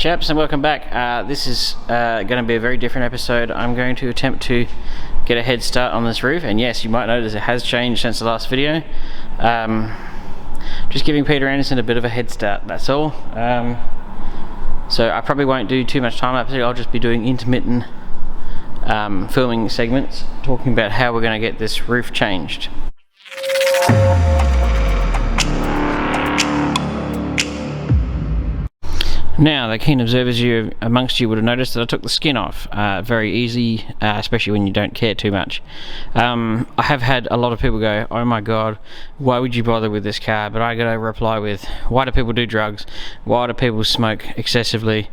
chaps, and welcome back. This is going to be a very different episode. I'm going to attempt to get a head start on this roof, and yes, you might notice it has changed since the last video. Just giving Peter Anderson a bit of a head start, that's all. So I probably won't do too much time lapse. I'll just be doing intermittent filming segments talking about how we're going to get this roof changed. Now, the keen observers amongst you would have noticed that I took the skin off. Very easy, especially when you don't care too much. I have had a lot of people go, oh my god, why would you bother with this car? But I gotta reply with, why do people do drugs? Why do people smoke excessively?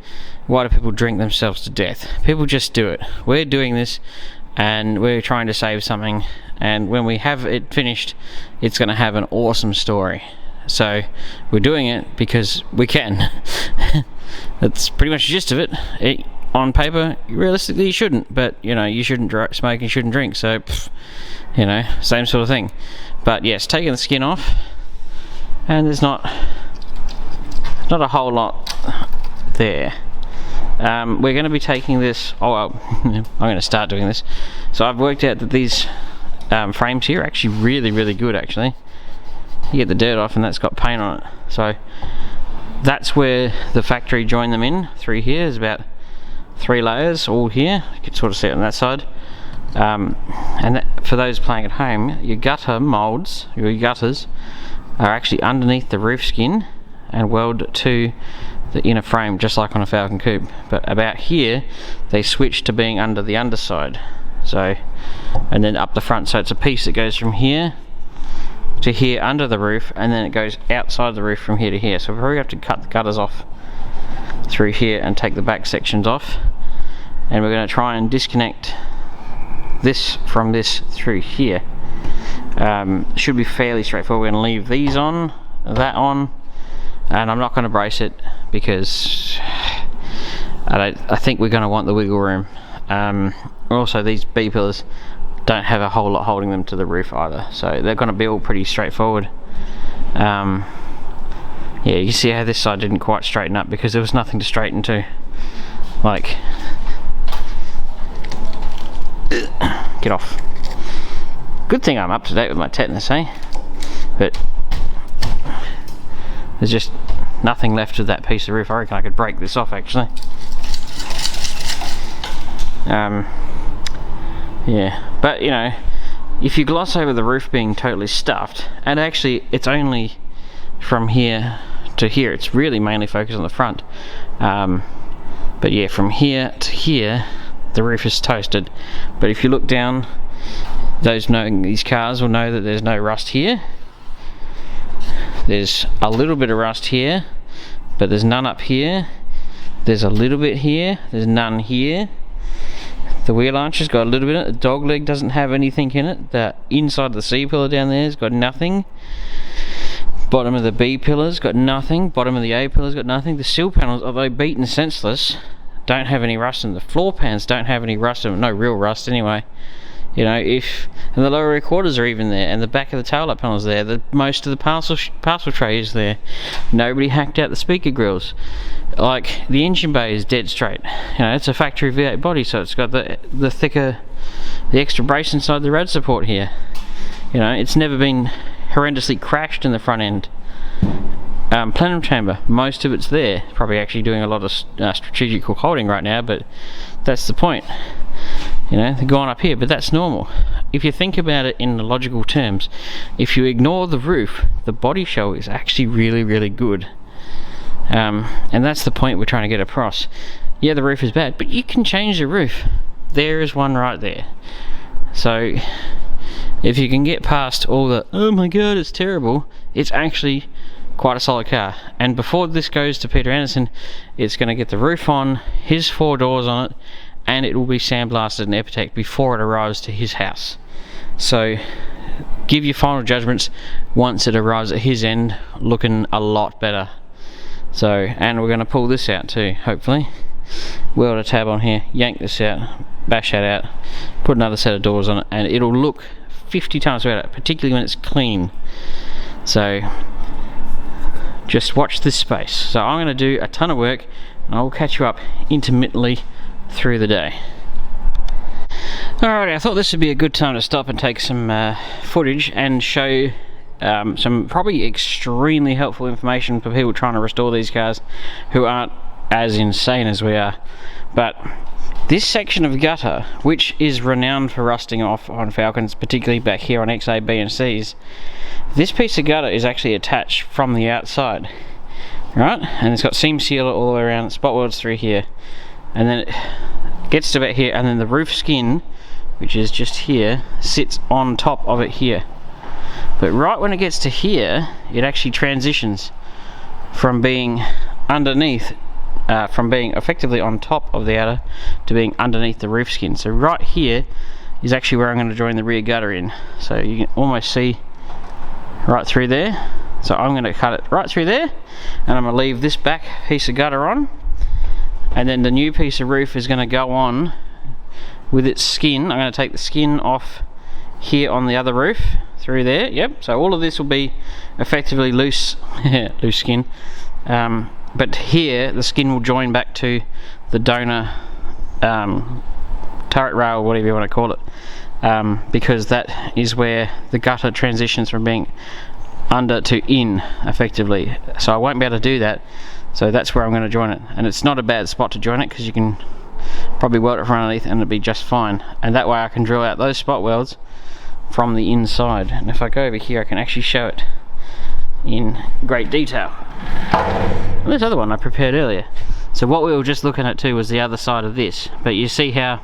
Why do people drink themselves to death? People just do it. We're doing this and we're trying to save something, and when we have it finished, it's gonna have an awesome story. So we're doing it because we can. That's pretty much the gist of it. On paper, realistically you shouldn't, but you know, you shouldn't smoke and you shouldn't drink, so you know, same sort of thing. But yes, taking the skin off, and there's not a whole lot there. We're going to be taking this, I'm going to start doing this. So I've worked out that these frames here are actually really good actually. You get the dirt off and that's got paint on it, so that's where the factory joined them in. Through here is about 3 layers all here. You can sort of see it on that side. And that, for those playing at home, your gutter molds, your gutters, are actually underneath the roof skin and weld to the inner frame, just like on a Falcon Coupe. But about here they switch to being under the underside, so, and then up the front, so it's a piece that goes from here to here under the roof, and then it goes outside the roof from here to here. So we probably have to cut the gutters off through here and take the back sections off, and we're going to try and disconnect this from this through here. Should be fairly straightforward. We're going to leave these on, that on, and I'm not going to brace it because I think we're going to want the wiggle room. Also, these B pillars don't have a whole lot holding them to the roof either, so they're going to be all pretty straightforward. Yeah, you see how this side didn't quite straighten up because there was nothing to straighten to. Like, get off. Good thing I'm up to date with my tetanus, eh? But there's just nothing left of that piece of roof. I reckon I could break this off actually. Yeah, but you know, if you gloss over the roof being totally stuffed, and actually it's only from here to here, it's really mainly focused on the front, but yeah, from here to here the roof is toasted. But if you look down, those knowing these cars will know that there's no rust here. There's a little bit of rust here, but there's none up here. There's a little bit here, there's none here. The wheel archer's got a little bit in it. The dog leg doesn't have anything in it. The inside of the C pillar down there has got nothing. Bottom of the B pillar's got nothing. Bottom of the A pillar's got nothing. The sill panels, although beaten senseless, don't have any rust in them. The floor pans don't have any rust in them. No real rust anyway. You know, and the lower rear quarters are even there, and the back of the tail light panel's there. Most of the parcel tray is there. Nobody hacked out the speaker grills. Like, the engine bay is dead straight. You know, it's a factory V8 body, so it's got the thicker, the extra brace inside the rad support here. You know, it's never been horrendously crashed in the front end. Plenum chamber, most of it's there. Probably actually doing a lot of strategical holding right now, but that's the point. You know, they're going up here, but that's normal. If you think about it in the logical terms, if you ignore the roof, the body show is actually really good. And that's the point we're trying to get across. Yeah, the roof is bad, but you can change the roof. There is one right there. So if you can get past all the, oh my god, it's terrible, it's actually quite a solid car. And before this goes to Peter Anderson, it's going to get the roof on, his 4 doors on it, and it will be sandblasted and epitech before it arrives to his house. So give your final judgments once it arrives at his end, looking a lot better. So, and we're going to pull this out too, hopefully. Weld a tab on here, yank this out, bash that out, put another set of doors on it, and it'll look 50 times better, particularly when it's clean. So just watch this space. So I'm going to do a ton of work and I'll catch you up intermittently through the day. Alrighty, I thought this would be a good time to stop and take some footage and show some probably extremely helpful information for people trying to restore these cars who aren't as insane as we are. But this section of gutter, which is renowned for rusting off on Falcons, particularly back here on XA, B and Cs, this piece of gutter is actually attached from the outside, right? And it's got seam sealer all the way around, spot welds through here, and then it gets to about here, and then the roof skin, which is just here, sits on top of it here. But right when it gets to here, it actually transitions from being underneath, from being effectively on top of the outer to being underneath the roof skin. So right here is actually where I'm going to join the rear gutter in. So you can almost see right through there. So I'm going to cut it right through there, and I'm going to leave this back piece of gutter on, and then the new piece of roof is going to go on with its skin. I'm going to take the skin off here on the other roof through there. Yep, so all of this will be effectively loose loose skin, but here the skin will join back to the donor turret rail, whatever you want to call it, because that is where the gutter transitions from being under to in effectively. So I won't be able to do that, so that's where I'm going to join it, and it's not a bad spot to join it because you can probably weld it from underneath and it'll be just fine, and that way I can drill out those spot welds from the inside. And if I go over here I can actually show it in great detail. And this other one I prepared earlier. So what we were just looking at too was the other side of this, but you see how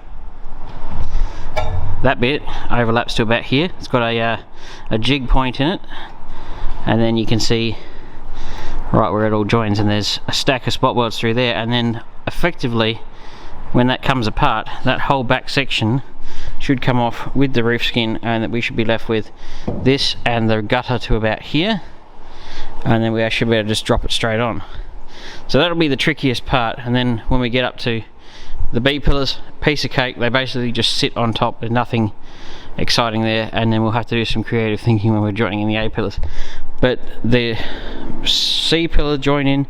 that bit overlaps to about here. It's got a jig point in it, and then you can see right where it all joins, and there's a stack of spot welds through there, and then effectively when that comes apart, that whole back section should come off with the roof skin, and that we should be left with this and the gutter to about here, and then we should be able to just drop it straight on. So that'll be the trickiest part, and then when we get up to the B pillars, piece of cake. They basically just sit on top, there's nothing exciting there, and then we'll have to do some creative thinking when we're joining in the A pillars. But the C pillar join in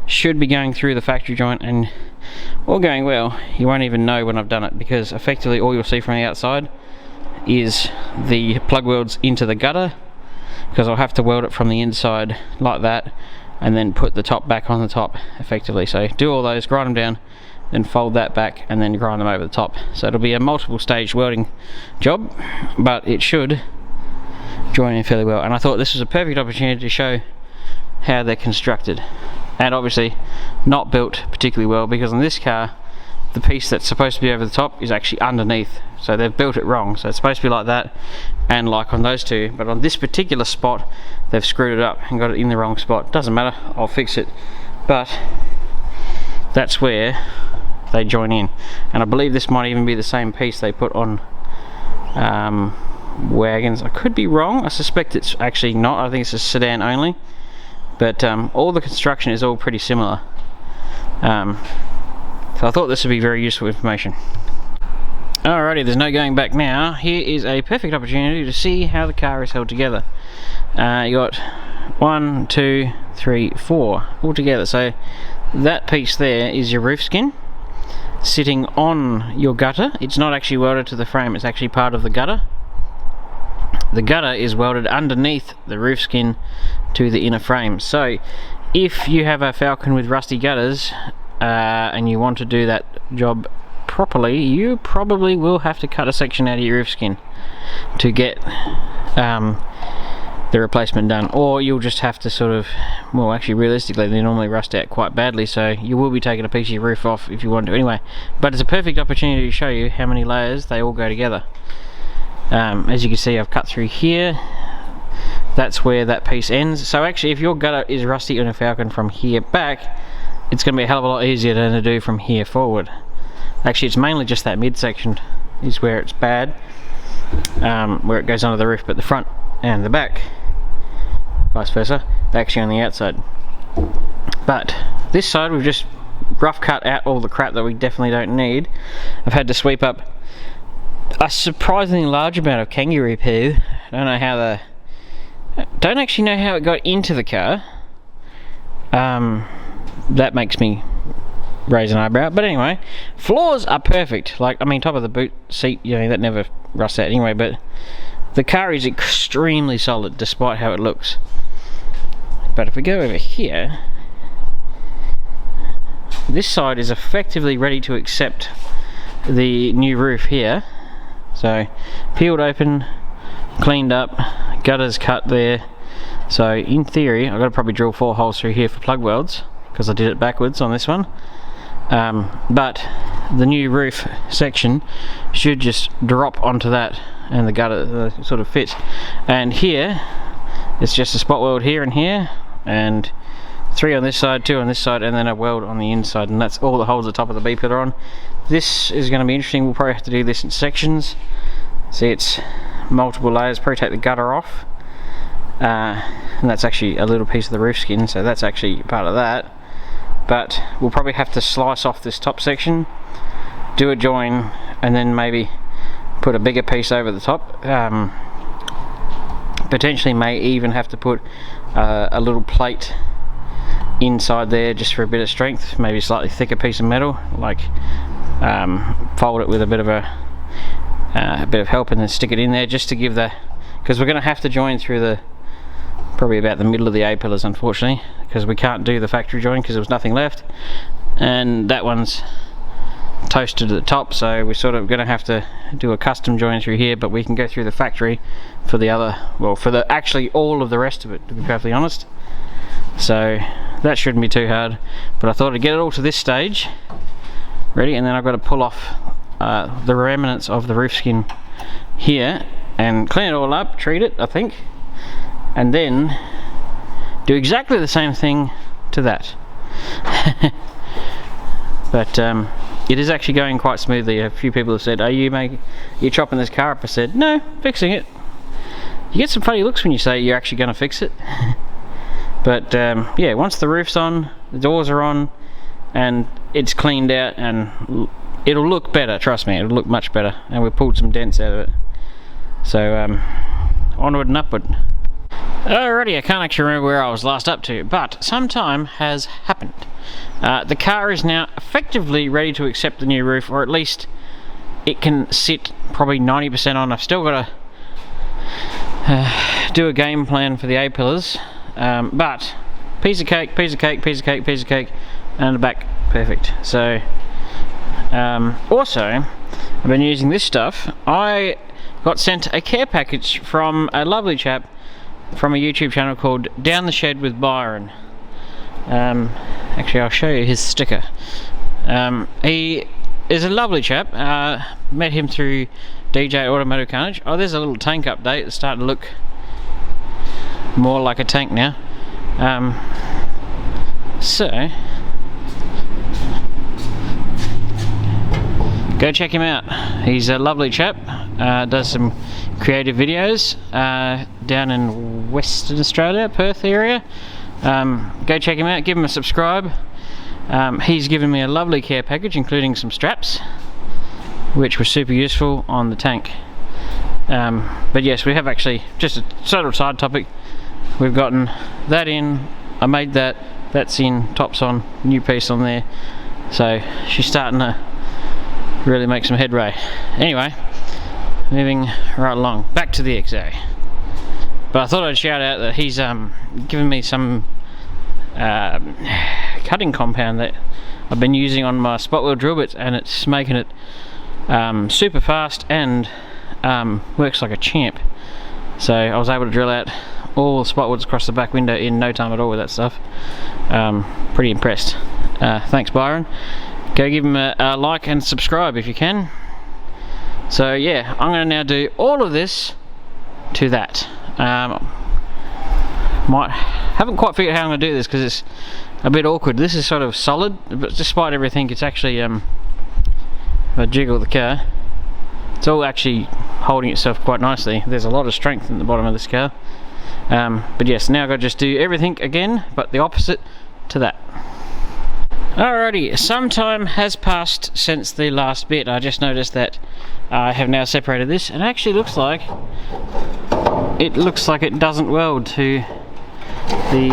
should be going through the factory joint, and all going well, you won't even know when I've done it, because effectively all you'll see from the outside is the plug welds into the gutter, because I'll have to weld it from the inside like that and then put the top back on the top effectively. So do all those, grind them down, then fold that back and then grind them over the top. So it'll be a multiple stage welding job, but it should join in fairly well. And I thought this was a perfect opportunity to show how they're constructed, and obviously not built particularly well, because on this car the piece that's supposed to be over the top is actually underneath, so they've built it wrong. So it's supposed to be like that and like on those two, but on this particular spot they've screwed it up and got it in the wrong spot. Doesn't matter, I'll fix it, but that's where they join in. And I believe this might even be the same piece they put on wagons. I could be wrong, I suspect it's actually not. I think it's a sedan only, but all the construction is all pretty similar. So I thought this would be very useful information. Alrighty, there's no going back now. Here is a perfect opportunity to see how the car is held together. You got 1, 2, 3, 4 all together. So that piece there is your roof skin sitting on your gutter. It's not actually welded to the frame, it's actually part of the gutter. The gutter is welded underneath the roof skin to the inner frame. So if you have a Falcon with rusty gutters and you want to do that job properly, you probably will have to cut a section out of your roof skin to get the replacement done, or you'll just have to sort of, well, actually realistically they normally rust out quite badly, so you will be taking a piece of your roof off if you want to anyway. But it's a perfect opportunity to show you how many layers they all go together. As you can see, I've cut through here, that's where that piece ends. So actually if your gutter is rusty on a Falcon from here back, it's going to be a hell of a lot easier than to do from here forward. Actually it's mainly just that midsection is where it's bad, where it goes under the roof, but the front and the back, vice versa, they're actually on the outside. But this side we've just rough cut out all the crap that we definitely don't need. I've had to sweep up a surprisingly large amount of kangaroo poo. Don't actually know how it got into the car. That makes me raise an eyebrow. But anyway, floors are perfect. Like, I mean, top of the boot seat, you know, that never rusts out anyway, but the car is extremely solid despite how it looks. But if we go over here, this side is effectively ready to accept the new roof here. So peeled open, cleaned up, gutters cut there. So in theory I've got to probably drill 4 holes through here for plug welds because I did it backwards on this one. But the new roof section should just drop onto that, and the gutter sort of fits. And here it's just a spot weld here and here, and 3 on this side, 2 on this side, and then a weld on the inside, and that's all the holes at the top of the B-pillar on. This is going to be interesting. We'll probably have to do this in sections. See, it's multiple layers. Probably take the gutter off, and that's actually a little piece of the roof skin, so that's actually part of that. But we'll probably have to slice off this top section, do a join, and then maybe put a bigger piece over the top. Potentially may even have to put a little plate inside there just for a bit of strength, maybe a slightly thicker piece of metal, like fold it with a bit of help and then stick it in there just to give the, because we're going to have to join through the probably about the middle of the A-pillars, unfortunately, because we can't do the factory join because there was nothing left, and that one's toasted at the top, so we're sort of going to have to do a custom join through here, but we can go through the factory for the other, well, for the actually all of the rest of it, to be perfectly honest. So that shouldn't be too hard, but I thought I'd get it all to this stage ready, and then I've got to pull off the remnants of the roof skin here and clean it all up, treat it, I think, and then do exactly the same thing to that. But it is actually going quite smoothly. A few people have said, are you chopping this car up? I said, no, fixing it. You get some funny looks when you say you're actually going to fix it. But yeah, once the roof's on, the doors are on, and it's cleaned out, and it'll look better, trust me, it'll look much better, and we pulled some dents out of it. So onward and upward. Alrighty, I can't actually remember where I was last up to, but some time has happened. The car is now effectively ready to accept the new roof, or at least it can sit probably 90% on. I've still got to do a game plan for the A-pillars, but piece of cake, piece of cake, piece of cake, piece of cake, and the back perfect. So also I've been using this stuff. I got sent a care package from a lovely chap from a YouTube channel called Down the Shed with Byron. Actually, I'll show you his sticker. He is a lovely chap. Met him through DJ Automotive Carnage. Oh, there's a little tank update. It's starting to look more like a tank now. So go check him out. He's a lovely chap. Does some creative videos down in Western Australia, Perth area. Go check him out, give him a subscribe. He's given me a lovely care package, including some straps, which were super useful on the tank. But yes, we have actually, just a sort of side topic, we've gotten that in. I made that, that's in, tops on, new piece on there, so she's starting to really make some headway. Anyway, moving right along, back to the XA. But I thought I'd shout out that he's given me some cutting compound that I've been using on my spot wheel drill bits, and it's making it super fast and works like a champ. So I was able to drill out all the spot welds across the back window in no time at all with that stuff. Pretty impressed. Thanks, Byron. Go give him a like and subscribe if you can. So yeah, I'm going to now do all of this to that. Haven't quite figured out how I'm going to do this because it's a bit awkward. This is sort of solid, but despite everything, it's actually if I jiggle the car, it's all actually holding itself quite nicely. There's a lot of strength in the bottom of this car. But yes, now I've got to just do everything again, but the opposite to that. Alrighty, some time has passed since the last bit. I just noticed that I have now separated this, and it actually looks like it doesn't weld to the,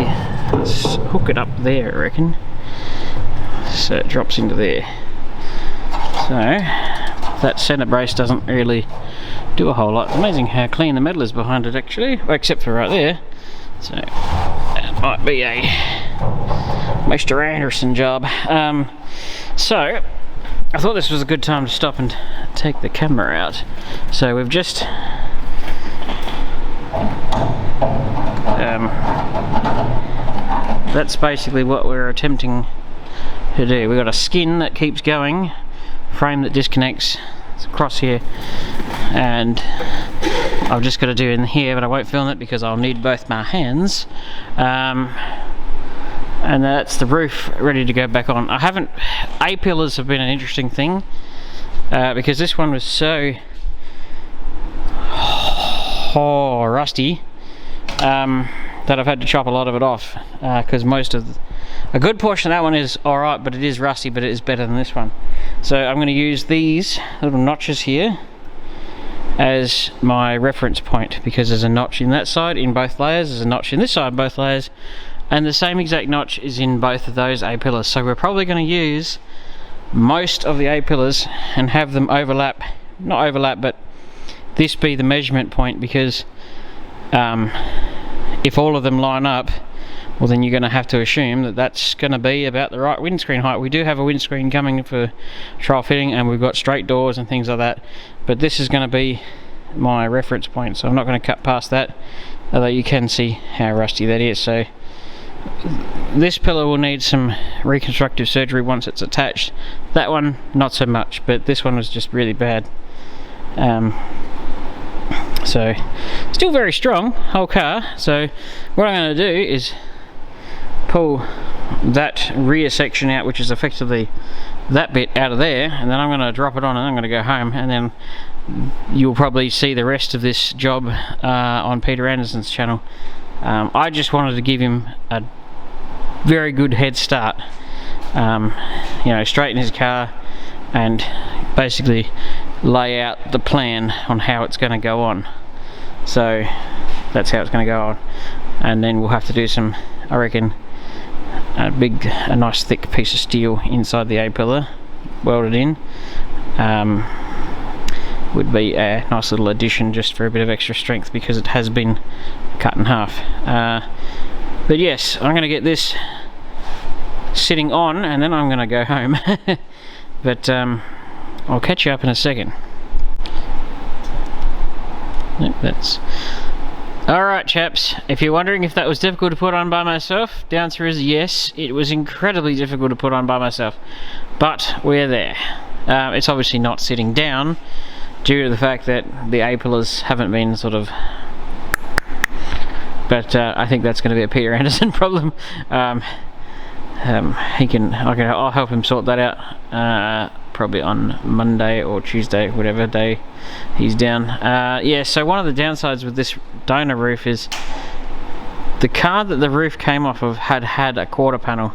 let's hook it up there, I reckon. so it drops into there. So that centre brace doesn't really do a whole lot. It's amazing how clean the metal is behind it actually, well, except for right there. So that might be a Mr. Anderson job. So I thought this was a good time to stop and take the camera out. So we've just that's basically what we're attempting to do. We've got a skin that keeps going, frame that disconnects, it's across here, and I've just got to do in here, but I won't film it because I'll need both my hands. And that's the roof ready to go back on. A-pillars have been an interesting thing, because this one was so rusty that I've had to chop a lot of it off, because a good portion of that one is alright, but it is rusty, but it is better than this one. So I'm going to use these little notches here as my reference point, because there's a notch in that side in both layers, there's a notch in this side in both layers, and the same exact notch is in both of those A-pillars. So we're probably going to use most of the A-pillars and have them overlap, not overlap, but this be the measurement point, because if all of them line up, well then you're going to have to assume that that's going to be about the right windscreen height. We do have a windscreen coming for trial fitting, and we've got straight doors and things like that, but this is going to be my reference point, so I'm not going to cut past that, although you can see how rusty that is. So this pillar will need some reconstructive surgery once it's attached. That one not so much, but this one was just really bad. So still very strong, whole car. So what I'm going to do is pull that rear section out, which is effectively that bit out of there, and then I'm going to drop it on and I'm going to go home, and then you'll probably see the rest of this job on Peter Anderson's channel. I just wanted to give him a very good head start, you know, straighten his car and basically lay out the plan on how it's going to go on. So that's how it's going to go on, and then we'll have to do some, I reckon, a nice thick piece of steel inside the A-pillar welded in. Would be a nice little addition just for a bit of extra strength, because it has been cut in half. But yes, I'm going to get this sitting on and then I'm going to go home. But I'll catch you up in a second. Nope, that's alright, chaps. If you're wondering if that was difficult to put on by myself, the answer is yes, it was incredibly difficult to put on by myself, but we're there. It's obviously not sitting down due to the fact that the A-pillars haven't been sort of, but I think that's going to be a Peter Anderson problem. I'll help him sort that out probably on Monday or Tuesday, whatever day he's down. Yeah, so one of the downsides with this donor roof is the car that the roof came off of had a quarter panel,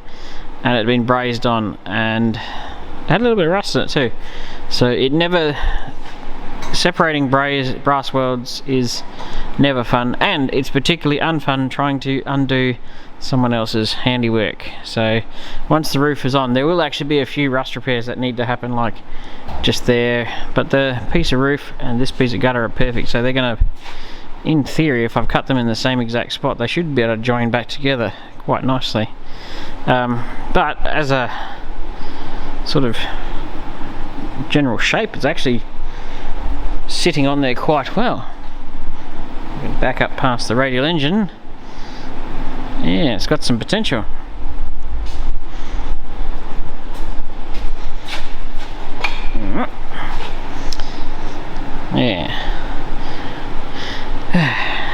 and it had been brazed on and had a little bit of rust in it too. So it never, separating brass welds is never fun, and it's particularly unfun trying to undo someone else's handiwork. So once the roof is on, there will actually be a few rust repairs that need to happen, like just there, but the piece of roof and this piece of gutter are perfect, so they're gonna, in theory, if I've cut them in the same exact spot, they should be able to join back together quite nicely. But as a sort of general shape, it's actually sitting on there quite well. Back up past the radial engine. Yeah, it's got some potential. Yeah.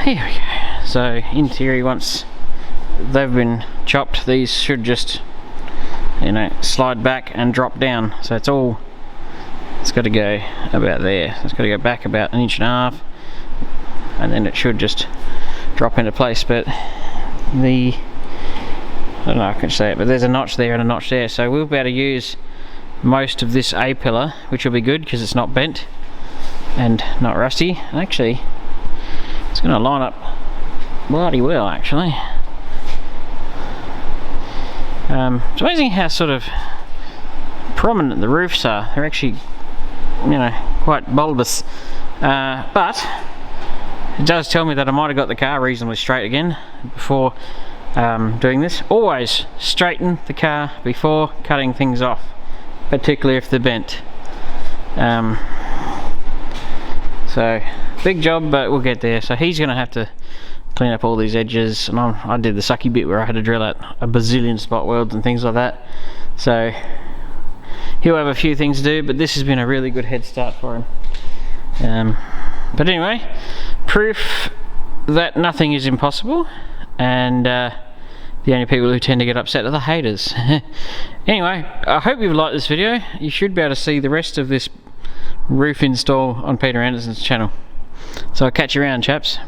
Here we go. So in theory, once they've been chopped, these should just, you know, slide back and drop down. So it's got to go about there. So it's got to go back about 1.5 inches, and then it should just drop into place. But I don't know, I can say it, but there's a notch there and a notch there, so we'll be able to use most of this A-pillar, which will be good because it's not bent and not rusty. And actually, it's going to line up bloody well, actually. It's amazing how sort of prominent the roofs are. They're actually, you know, quite bulbous. But it does tell me that I might have got the car reasonably straight again before doing this. Always straighten the car before cutting things off, particularly if they're bent. So big job, but we'll get there. So he's going to have to clean up all these edges, and I did the sucky bit where I had to drill out a bazillion spot welds and things like that. So he'll have a few things to do, but this has been a really good head start for him. But anyway, proof that nothing is impossible, and the only people who tend to get upset are the haters. Anyway, I hope you've liked this video. You should be able to see the rest of this roof install on Peter Anderson's channel. So I'll catch you around, chaps.